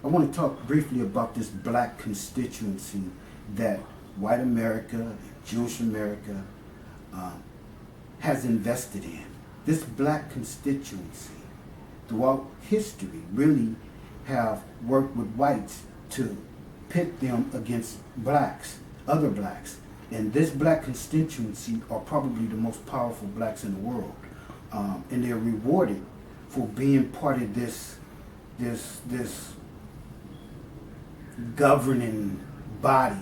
I want to talk briefly about this black constituency that white America, Jewish America, has invested in. This black constituency, throughout history, really have worked with whites to pit them against blacks, other blacks. And this black constituency are probably the most powerful blacks in the world. And they're rewarded for being part of this governing body,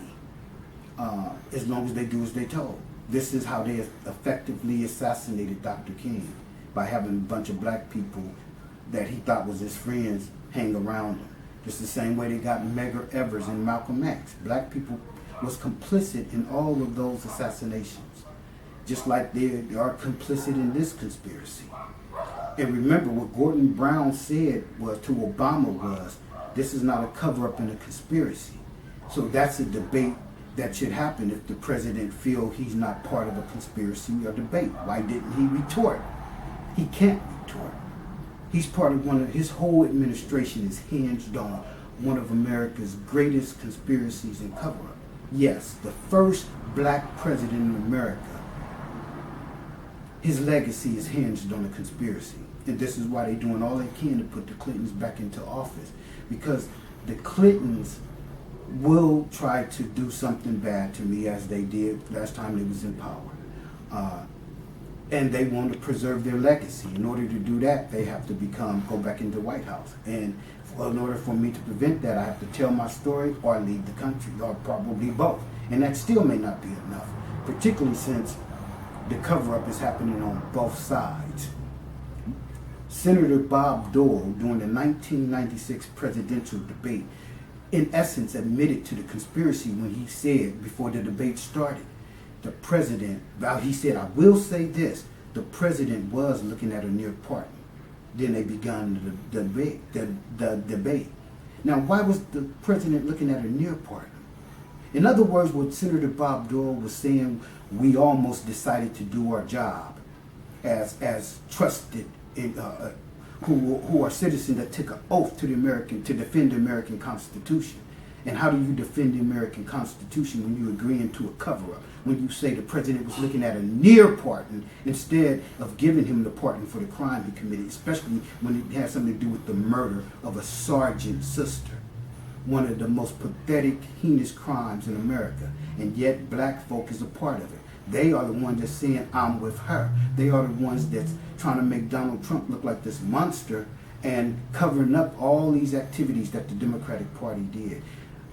as long as they do as they told. This is how they effectively assassinated Dr. King, by having a bunch of black people that he thought was his friends hang around him. Just the same way they got Medgar Evers and Malcolm X. Black people was complicit in all of those assassinations, just like they are complicit in this conspiracy. And remember what Gordon Brown said was to Obama was, this is not a cover-up and a conspiracy. So that's a debate that should happen if the president feels he's not part of a conspiracy or debate. Why didn't he retort? He can't retort. He's part of his whole administration is hinged on one of America's greatest conspiracies and cover-up. Yes, the first black president in America, his legacy is hinged on a conspiracy. And this is why they're doing all they can to put the Clintons back into office. Because the Clintons will try to do something bad to me, as they did last time they was in power. And they want to preserve their legacy. In order to do that, they have to go back into the White House. And in order for me to prevent that, I have to tell my story or leave the country, or probably both. And that still may not be enough, particularly since the cover-up is happening on both sides. Senator Bob Dole, during the 1996 presidential debate, in essence admitted to the conspiracy when he said, before the debate started, the president, he said, I will say this, the president was looking at a near partner. Then they began the debate. Now, why was the president looking at a near partner? In other words, what Senator Bob Dole was saying, we almost decided to do our job as trusted who are citizens that took an oath to defend the American Constitution. And how do you defend the American Constitution when you agreeing to a cover-up? When you say the president was looking at a near pardon instead of giving him the pardon for the crime he committed, especially when it has something to do with the murder of a sergeant's sister. One of the most pathetic, heinous crimes in America. And yet black folk is a part of it. They are the ones that's saying, I'm with her. They are the ones that's trying to make Donald Trump look like this monster and covering up all these activities that the Democratic Party did.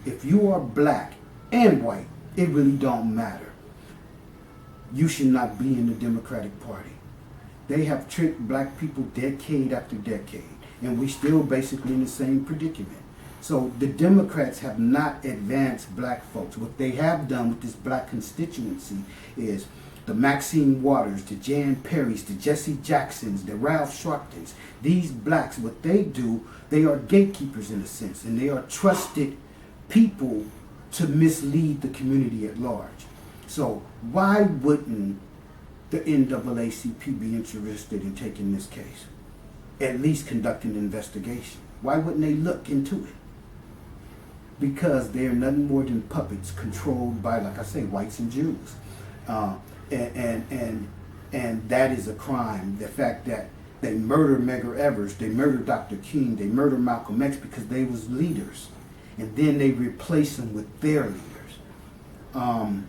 If you are black and white, it really don't matter. You should not be in the Democratic Party. They have tricked black people decade after decade, and we still basically in the same predicament. So the Democrats have not advanced black folks. What they have done with this black constituency is the Maxine Waters, the Jan Perrys, the Jesse Jacksons, the Ralph Sharptons. These blacks, what they do, they are gatekeepers in a sense, and they are trusted people to mislead the community at large. So why wouldn't the NAACP be interested in taking this case? At least conducting an investigation. Why wouldn't they look into it? Because they are nothing more than puppets controlled by, like I say, whites and Jews. And that is a crime. The fact that they murdered Medgar Evers, they murdered Dr. King, they murdered Malcolm X because they was leaders. And then they replace them with their leaders.